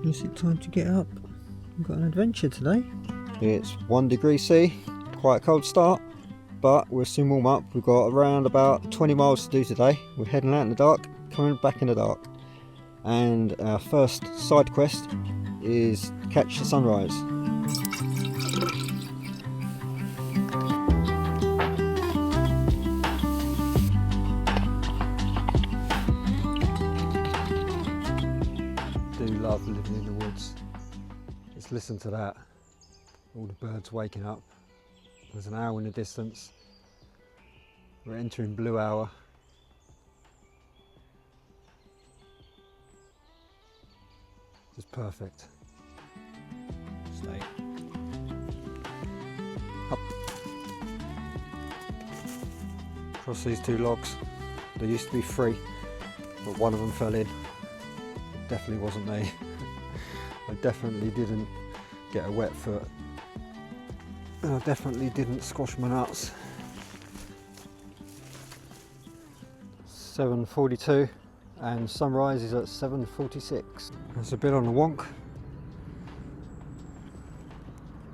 Is it time to get up? We've got an adventure today. It's 1 degree C, quite a cold start, but we'll soon warm up. We've got around about 20 miles to do today. We're heading out in the dark, coming back in the dark. And our first side quest is catch the sunrise. I do love living in the woods. Just listen to that. All the birds waking up. There's an owl in the distance. We're entering blue hour. Just perfect. Stay. Up. Across these two logs. They used to be free, but one of them fell in. It definitely wasn't me. I definitely didn't get a wet foot. And I definitely didn't squash my nuts. 7:42 and sunrise is at 7:46. That's a bit on the wonk.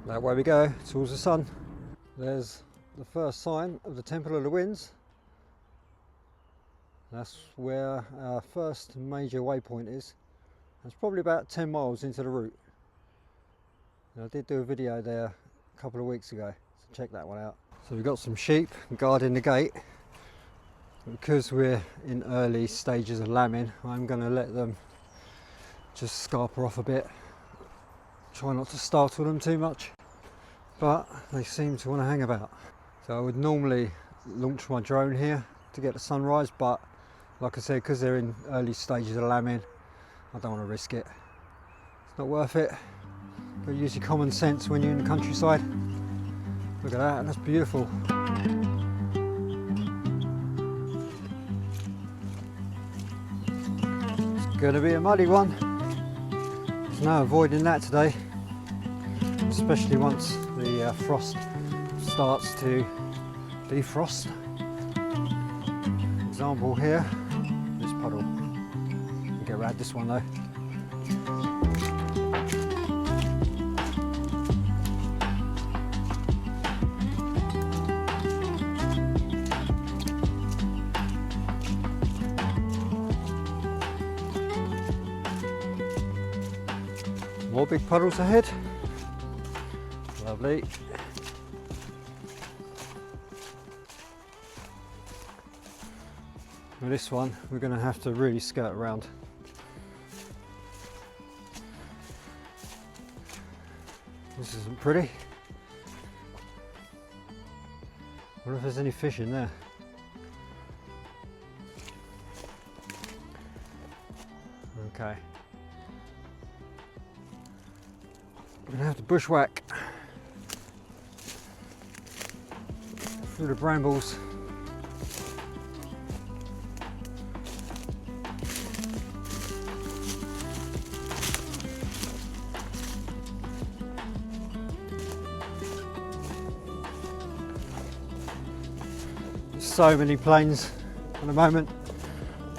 That way we go, towards the sun. There's the first sign of the Temple of the Winds. That's where our first major waypoint is. It's probably about 10 miles into the route. And I did do a video there a couple of weeks ago, so check that one out. So we've got some sheep guarding the gate. Because we're in early stages of lambing, I'm going to let them just scarper off a bit. Try not to startle them too much, but they seem to want to hang about. So I would normally launch my drone here to get the sunrise, but like I said, because they're in early stages of lambing, I don't want to risk it. It's not worth it. Got to use your common sense when you're in the countryside. Look at that, that's beautiful. It's going to be a muddy one. There's no avoiding that today, especially once the frost starts to defrost. Example here, this puddle. We'll get around this one though. More big puddles ahead. Lovely. With this one, we're going to have to really skirt around. This isn't pretty. I wonder if there's any fish in there. Okay. We're going to have to bushwhack through the brambles. So many planes at the moment,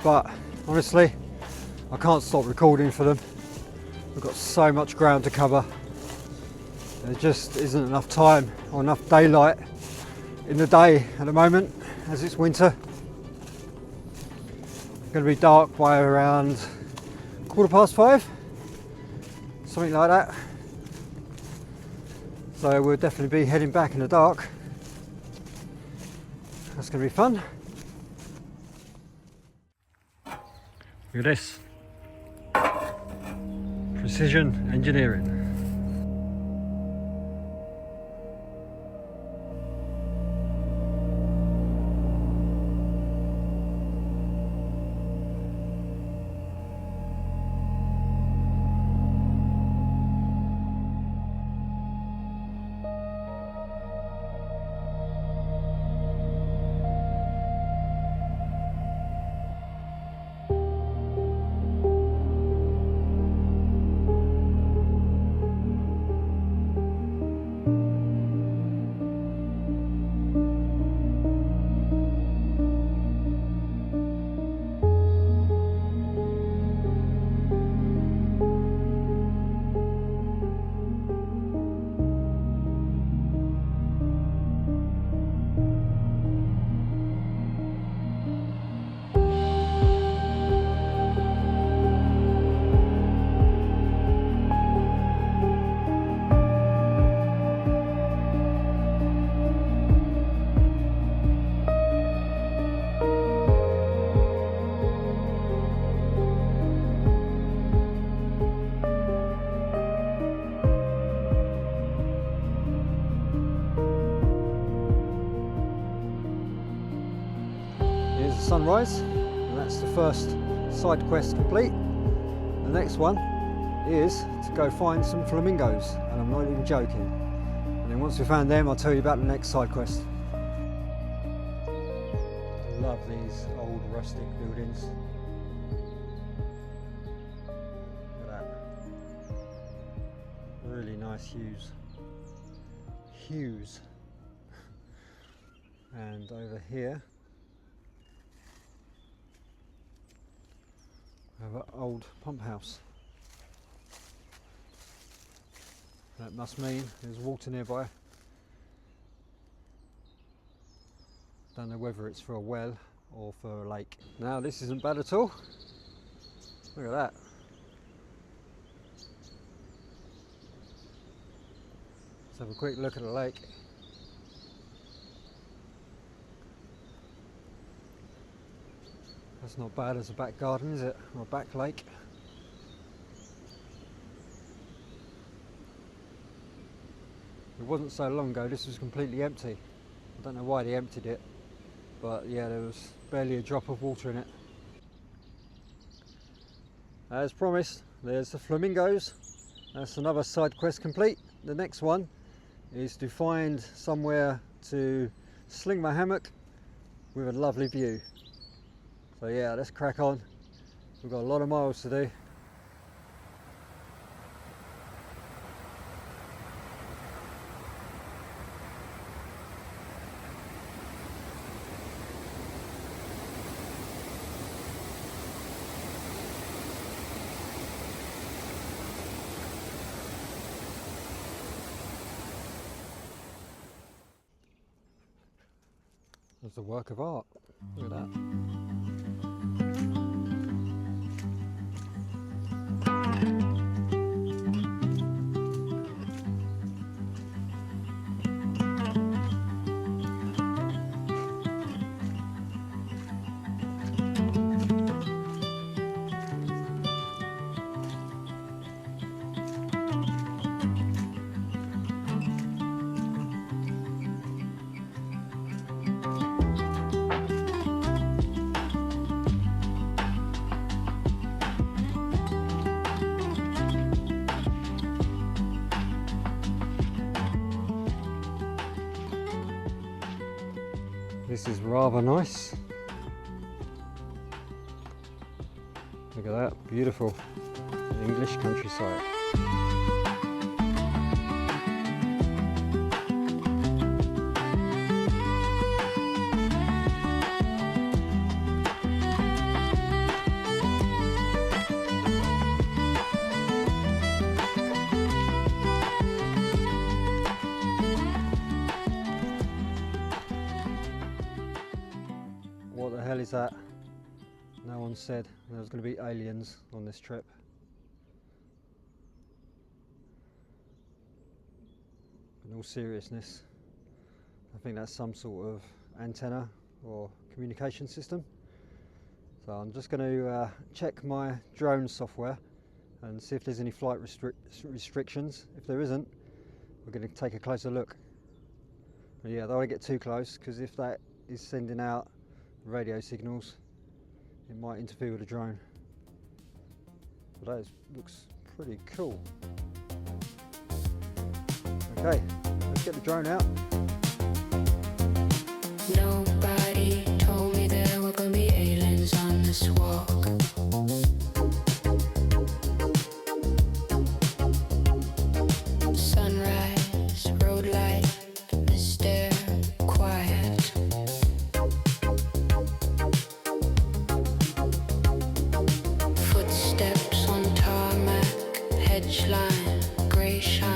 but honestly I can't stop recording for them. We've got so much ground to cover. There just isn't enough time or enough daylight in the day at the moment, as it's winter. It's going to be dark by around 5:15, something like that. So we'll definitely be heading back in the dark. That's going to be fun. Look at this. Precision engineering. there's the sunrise, and that's the first side quest complete. The next one is to go find some flamingos, and I'm not even joking. And then once we found them, I'll tell you about the next side quest. I love these old rustic buildings. Look at that. Really nice hues. And over here we have an old pump house. That must mean there's water nearby. Don't know whether it's for a well or for a lake. Now this isn't bad at all. Look at that. Let's have a quick look at the lake. That's not bad as a back garden, is it? Or a back lake. It wasn't so long ago this was completely empty. I don't know why they emptied it, but yeah, there was barely a drop of water in it. As promised, there's the flamingos. That's another side quest complete. The next one is to find somewhere to sling my hammock with a lovely view. So yeah, let's crack on. We've got a lot of miles to do. It's a work of art. Look at that. This is rather nice. Look at that, beautiful English countryside. What the hell is that? No one said there was going to be aliens on this trip. In all seriousness, I think that's some sort of antenna or communication system. So I'm just going to check my drone software and see if there's any flight restrictions. If there isn't, we're going to take a closer look. But yeah, I don't want to get too close, because if that is sending out radio signals, it might interfere with the drone. But that looks pretty cool. Okay, let's get the drone out. Nobody told me there were gonna be aliens on this walk. Sunrise, road light, misty, quiet. Footsteps on tarmac, hedge line, grey shine.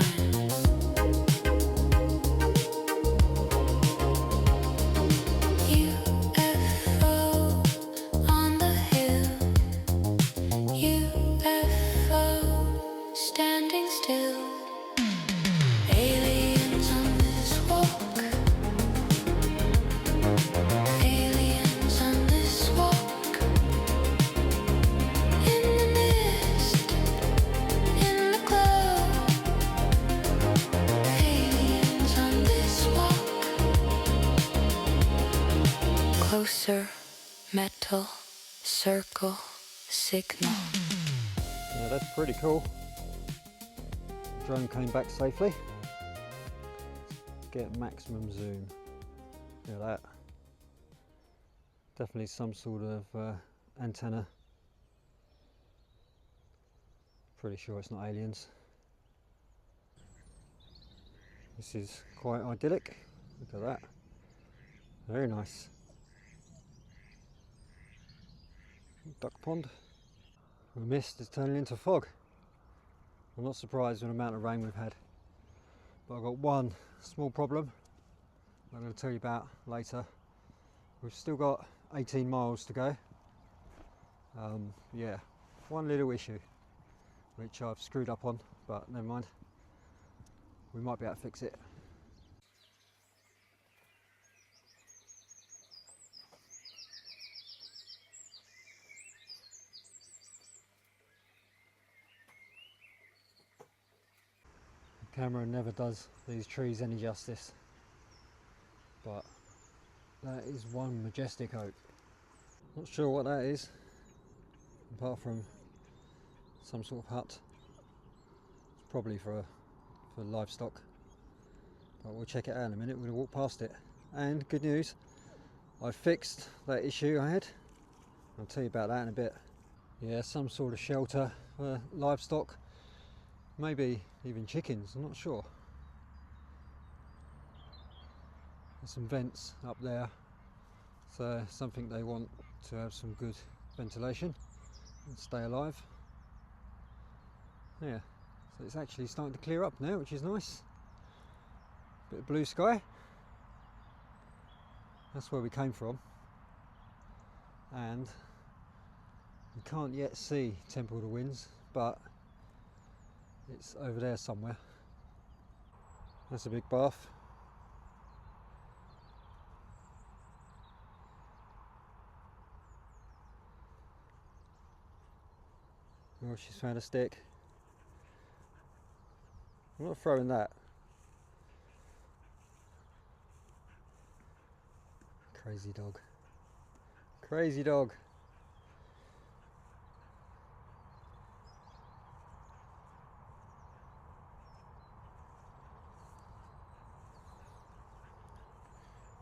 Closer, metal, circle, signal. Yeah, that's pretty cool. Drone came back safely. Get maximum zoom. Look at that. Definitely some sort of antenna. Pretty sure it's not aliens. This is quite idyllic. Look at that. Very nice. Duck pond. The mist is turning into fog. I'm not surprised with the amount of rain we've had. But I've got one small problem I'm going to tell you about later. We've still got 18 miles to go. Yeah, one little issue which I've screwed up on, but never mind. We might be able to fix it. The camera never does these trees any justice, but that is one majestic oak. Not sure what that is, apart from some sort of hut. It's probably for livestock, but we'll check it out in a minute. We're going to walk past it. And good news, I fixed that issue I had. I'll tell you about that in a bit. Yeah, some sort of shelter for livestock, maybe even chickens, I'm not sure. There's some vents up there, so something they want to have some good ventilation and stay alive. Yeah, so it's actually starting to clear up now, which is nice. Bit of blue sky. That's where we came from, and you can't yet see Temple of the Winds, but it's over there somewhere. That's a big bath. Oh, she's found a stick. I'm not throwing that. Crazy dog. Crazy dog.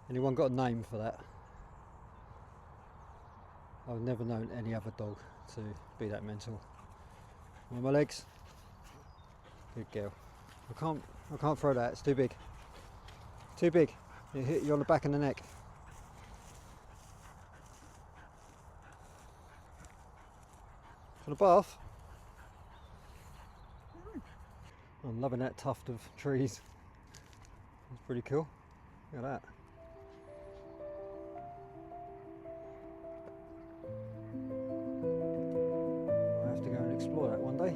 Anyone got a name for that? I've never known any other dog to be that mental. On my legs. Good girl. I can't throw that, it's too big. Too big. It hit you on the back and the neck. For the bath. I'm loving that tuft of trees. It's pretty cool. Look at that. I'll have to go and explore that one day.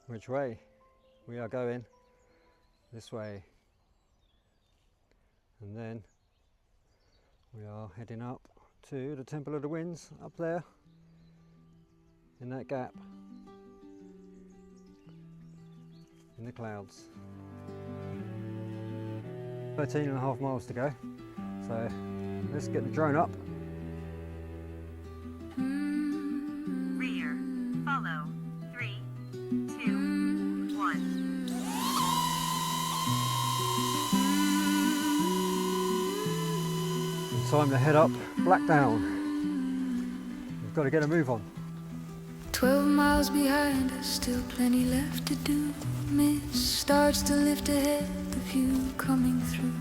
Which way? We are going this way, and then we are heading up to the Temple of the Winds up there in that gap in the clouds. 13.5 miles to go. So let's get the drone up. Rear, follow, 3, 2, 1. Time to head up Blackdown. We've got to get a move on. 12 miles behind us, still plenty left to do. Mist starts to lift ahead, the view coming through.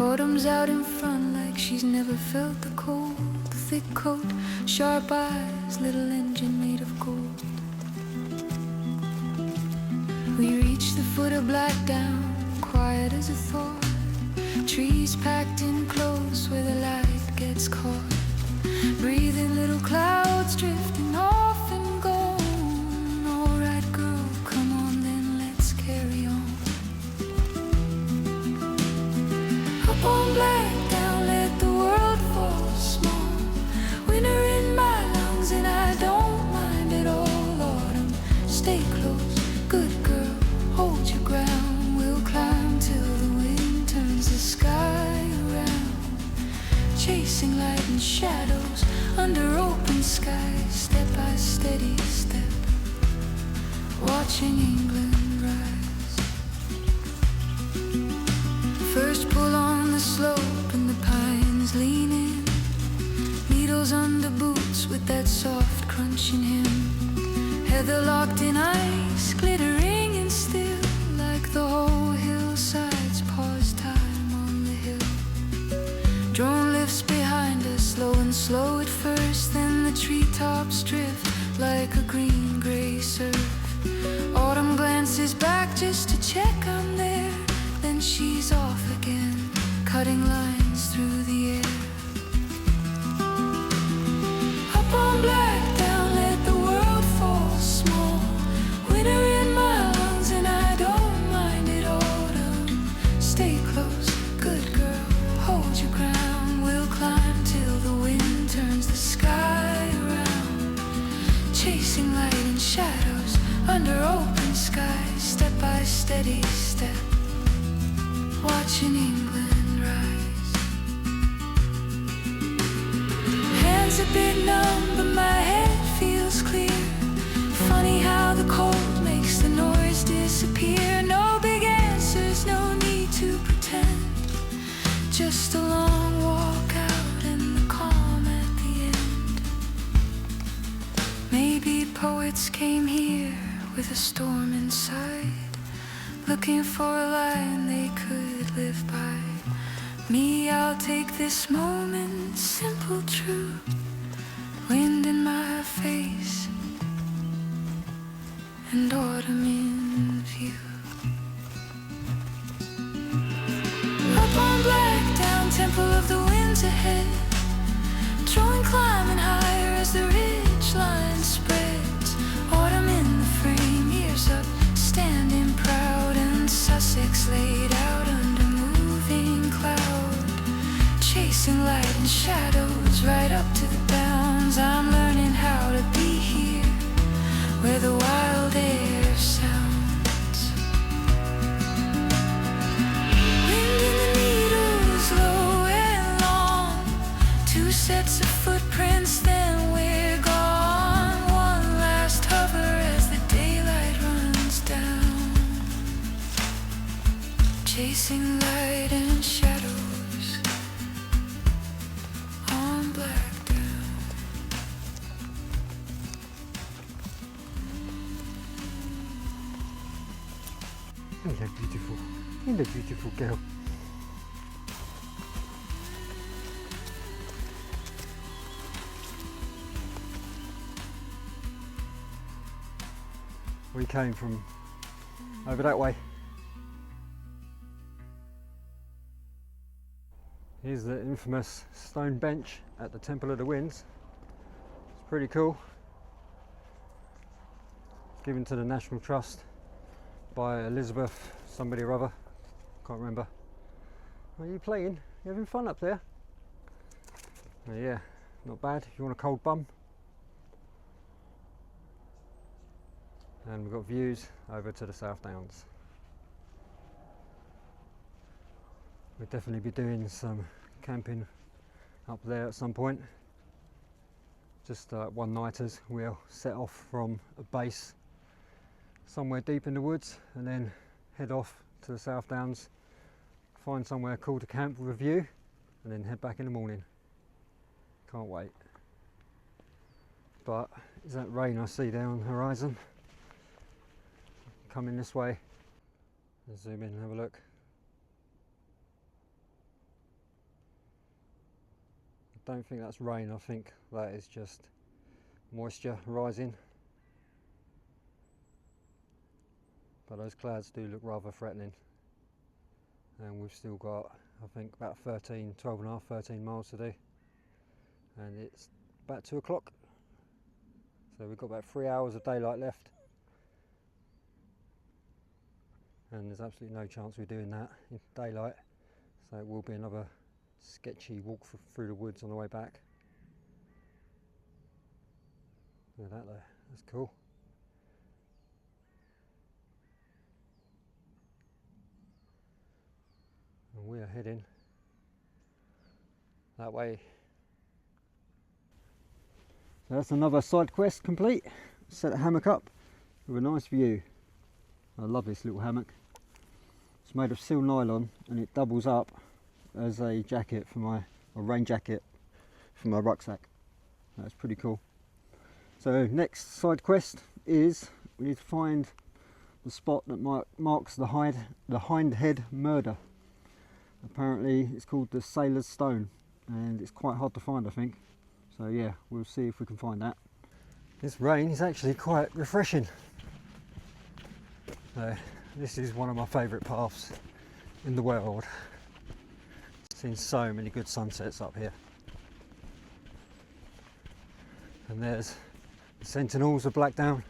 Autumn's out in front like she's never felt the cold. The thick coat, sharp eyes, little engine made of gold. We reach the foot of Blackdown, quiet as a thought. Trees packed in close where the light gets caught. Breathing little clouds drifting off and gone. Alright girl, come on then, let's carry on. Up on Blackdown, let the world fall small. Winter in my lungs and I don't mind at all. Autumn, stay close, good girl, hold your ground. We'll climb till the wind turns the sky around. Chasing light and shadows under open skies, step by steady step, watching England rise. First pull on the slope and the pines lean in, needles under boots with that soft crunch in him. Heather locked in ice, glittering and still, like the whole hillside's paused time on the hill. Drone lifts behind us, slow and slow at first, then the treetops drift like a green-gray surf. Autumn glances back just to check I'm there, then she's off again, cutting lines through the air. Up on Blackdown, let the world fall small. Winter in my lungs and I don't mind it. Autumn, stay close, good girl, hold your ground. We'll climb till the wind turns the sky around. Chasing light and shadows under open skies, step by steady step, watching England rise. Hands a bit numb, but my head feels clear. Funny how the cold makes the noise disappear. No big answers, no need to pretend. Just a long walk out and the calm at the end. Maybe poets came here with a storm inside, looking for a line they could live by. Me, I'll take this moment, simple, true. Wind in my face and autumn in view. Up on Blackdown, temple of the winds ahead. Drawing, climbing higher as the ridge line spreads. Autumn in the frame, ears up, standing proud. And Sussex laid out under moving cloud. Chasing light and shadows right up to the bounds. I'm learning how to be here, where the wild air sounds. Wind in the needles, low and long. Two sets of footprints, then we're gone. One last hover as the daylight runs down. Chasing light and shadows on Blackdown. Hello, beautiful. Hello, beautiful girl. We came from over that way. Here's the infamous stone bench at the Temple of the Winds. It's pretty cool. Given to the National Trust by Elizabeth somebody or other. Can't remember. Are you playing? You having fun up there? Yeah, not bad if you want a cold bum. And we've got views over to the South Downs. We'll definitely be doing some camping up there at some point. Just one-nighters. We'll set off from a base somewhere deep in the woods and then head off to the South Downs, find somewhere cool to camp with a view, and then head back in the morning. Can't wait. But is that rain I see there on the horizon coming this way? Let's zoom in and have a look. I don't think that's rain, I think that is just moisture rising. But those clouds do look rather threatening. And we've still got, I think, about 12 and a half, 13 miles to do. And it's about 2 o'clock. So we've got about 3 hours of daylight left. And there's absolutely no chance we're doing that in daylight. So it will be another sketchy walk through the woods on the way back. Look at that there, that's cool. And we are heading that way. So that's another side quest complete. Set a hammock up with a nice view. I love this little hammock. It's made of seal nylon and it doubles up as a jacket for a rain jacket for my rucksack. That's pretty cool. So next side quest is we need to find the spot that marks the Hind Head murder. Apparently it's called the Sailor's Stone and it's quite hard to find, I think. So yeah, we'll see if we can find that. This rain is actually quite refreshing. This is one of my favourite paths in the world. Seen so many good sunsets up here. And there's the Sentinels of Blackdown.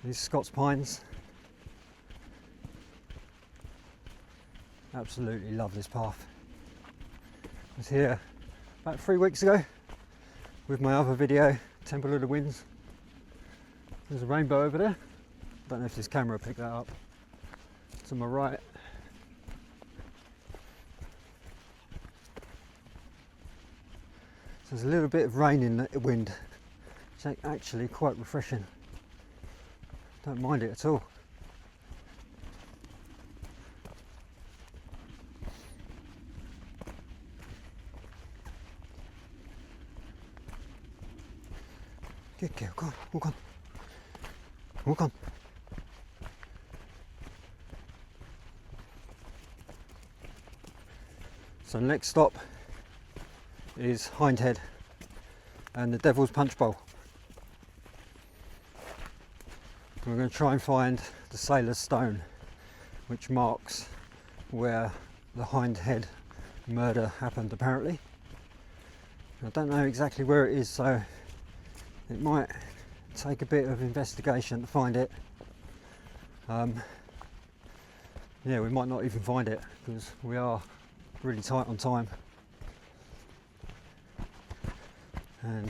These Scots pines. Absolutely love this path. I was here about 3 weeks ago with my other video, Temple of the Winds. There's a rainbow over there. Don't know if this camera picked that up. To my right. So there's a little bit of rain in the wind, which is actually quite refreshing. Don't mind it at all. Good girl, go on, walk on. Walk on. So next stop is Hind Head and the Devil's Punch Bowl. We're going to try and find the Sailor's Stone, which marks where the Hind Head murder happened apparently. I don't know exactly where it is, so it might take a bit of investigation to find it. Yeah, we might not even find it because we are really tight on time. And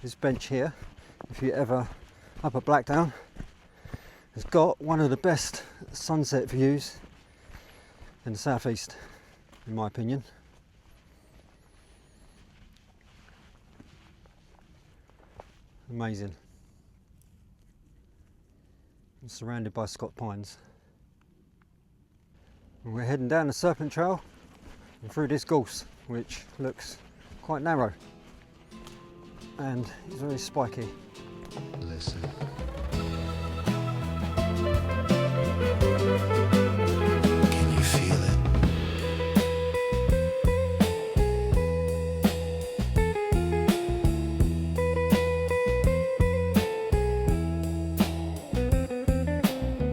this bench here, if you're ever up at Blackdown, has got one of the best sunset views in the southeast, in my opinion. Amazing. I'm surrounded by Scott pines. And we're heading down the Serpent Trail and through this gorse, which looks quite narrow and it's very spiky. Listen. Can you feel it?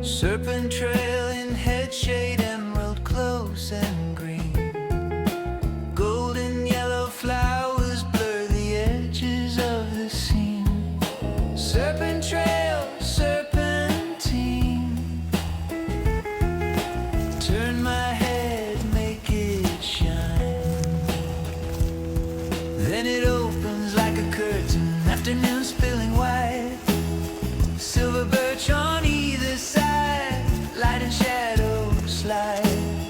Serpent trail in head shade, emerald close and green. Golden yellow flowers blur the edges of the scene. Serpent trail, serpentine. Turn my head, make it shine. Then it opens like a curtain, afternoon spilling white. Silver birch on either side, light and shadow slide.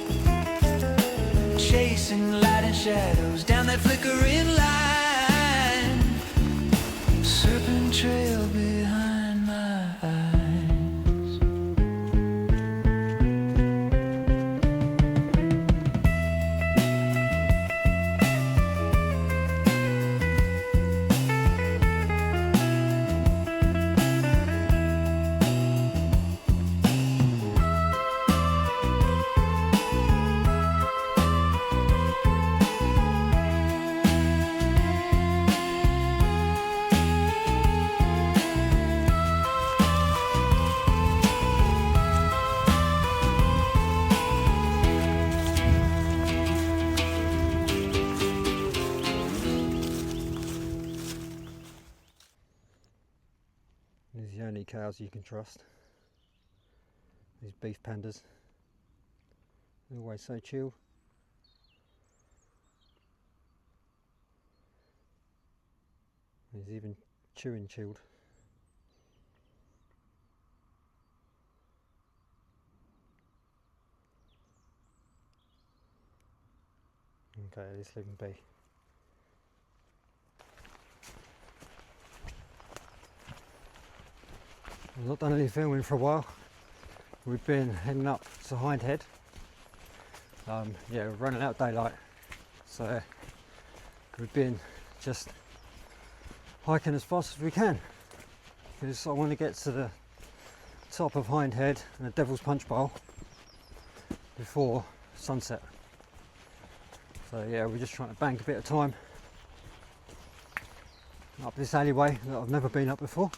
cows you can trust. These beef pandas, they're always so chill. He's even chewing chilled. Okay, let's leave him be. I've not done any filming for a while. We've been heading up to Hind Head. Yeah, we're running out of daylight, so we've been just hiking as fast as we can because I want to get to the top of Hind Head and the Devil's Punch Bowl before sunset. So yeah, we're just trying to bank a bit of time up this alleyway that I've never been up before.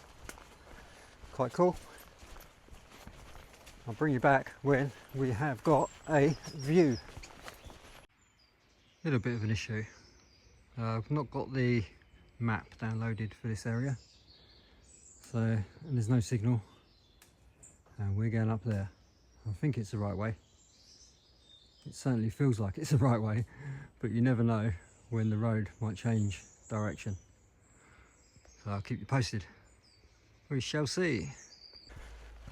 Quite cool. I'll bring you back when we have got a view. A little bit of an issue. I've not got the map downloaded for this area, so and there's no signal, and we're going up there. I think it's the right way. It certainly feels like it's the right way, but you never know when the road might change direction. So I'll keep you posted. We shall see.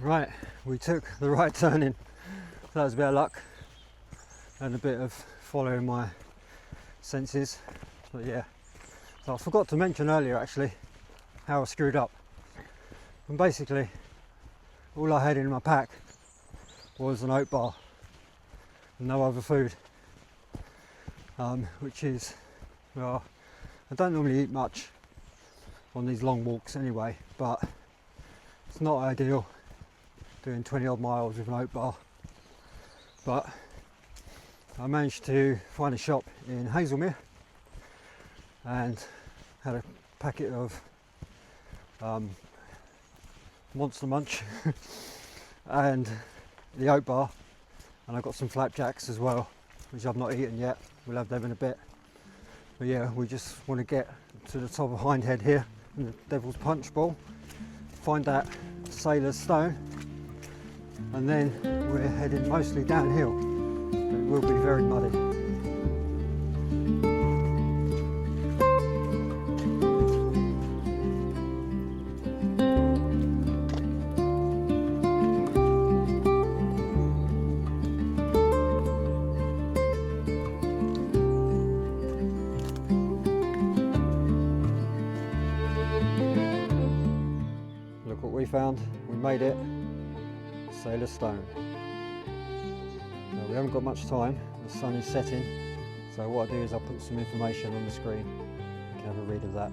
Right, we took the right turning. So that was a bit of luck and a bit of following my senses. But yeah, so I forgot to mention earlier actually how I screwed up. And basically all I had in my pack was an oat bar and no other food, which is, well, I don't normally eat much on these long walks anyway, but it's not ideal doing 20 odd miles with an oat bar. But I managed to find a shop in Hazelmere and had a packet of Monster Munch and the oat bar, and I got some flapjacks as well, which I've not eaten yet. We'll have them in a bit. But yeah, we just want to get to the top of Hind Head here in the Devil's Punch Bowl, find that Sailor's Stone, and then we're heading mostly downhill. It will be very muddy. Look what we found. We made it. Sailor's Stone. Now, we haven't got much time, the sun is setting, so what I'll do is I'll put some information on the screen. You can have a read of that.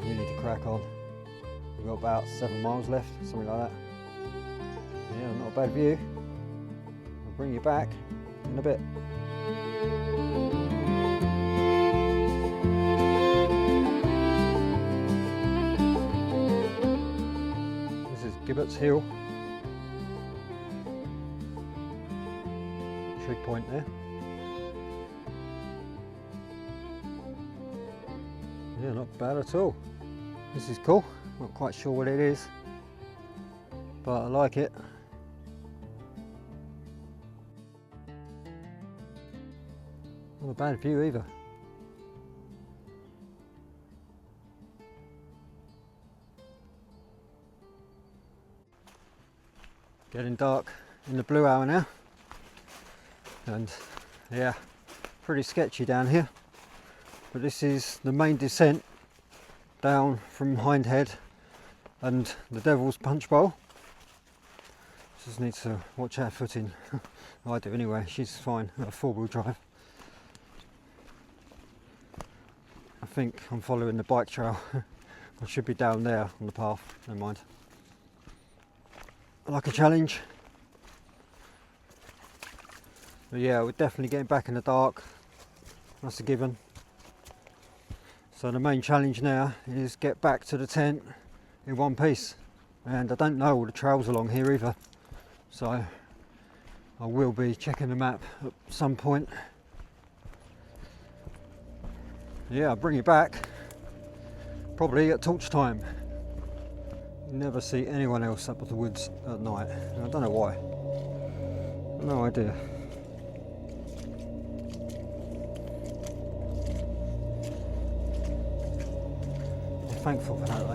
We need to crack on. We've got about 7 miles left, something like that. Yeah, not a bad view. I'll bring you back in a bit. Gibbert's Hill, trig point there. Yeah, not bad at all. This is cool. Not quite sure what it is, but I like it. Not a bad view either. Getting dark in the blue hour now, and yeah, pretty sketchy down here, but this is the main descent down from Hind Head and the Devil's Punch Bowl. Just need to watch our footing. I do anyway, she's fine, 4-wheel drive. I think I'm following the bike trail. I should be down there on the path, never mind. I like a challenge. But yeah, we're definitely getting back in the dark. That's a given. So the main challenge now is get back to the tent in one piece. And I don't know all the trails along here either. So I will be checking the map at some point. Yeah, I'll bring it back probably at torch time. You never see anyone else up at the woods at night. And I don't know why. No idea. I'm thankful for that though.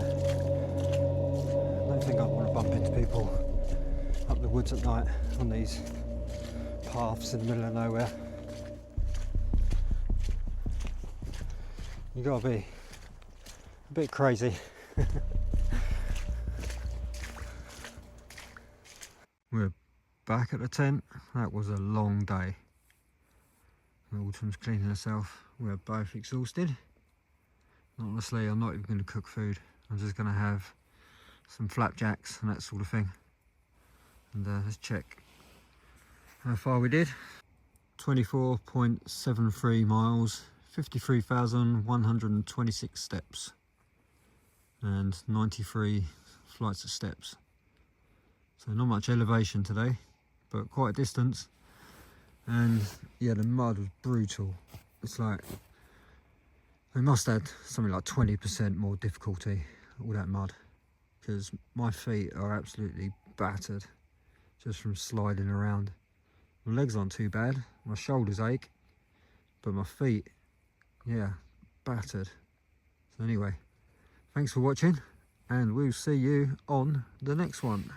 I don't think I'd want to bump into people up the woods at night on these paths in the middle of nowhere. You gotta be a bit crazy. We're back at the tent. That was a long day. Autumn's cleaning herself. We're both exhausted. Honestly, I'm not even going to cook food. I'm just going to have some flapjacks and that sort of thing. And let's check how far we did. 24.73 miles, 53,126 steps, and 93 flights of steps. So not much elevation today, but quite a distance. And yeah, the mud was brutal. It's like, we must have had something like 20% more difficulty, all that mud, because my feet are absolutely battered just from sliding around. My legs aren't too bad, my shoulders ache, but my feet, yeah, battered. So anyway, thanks for watching, and we'll see you on the next one.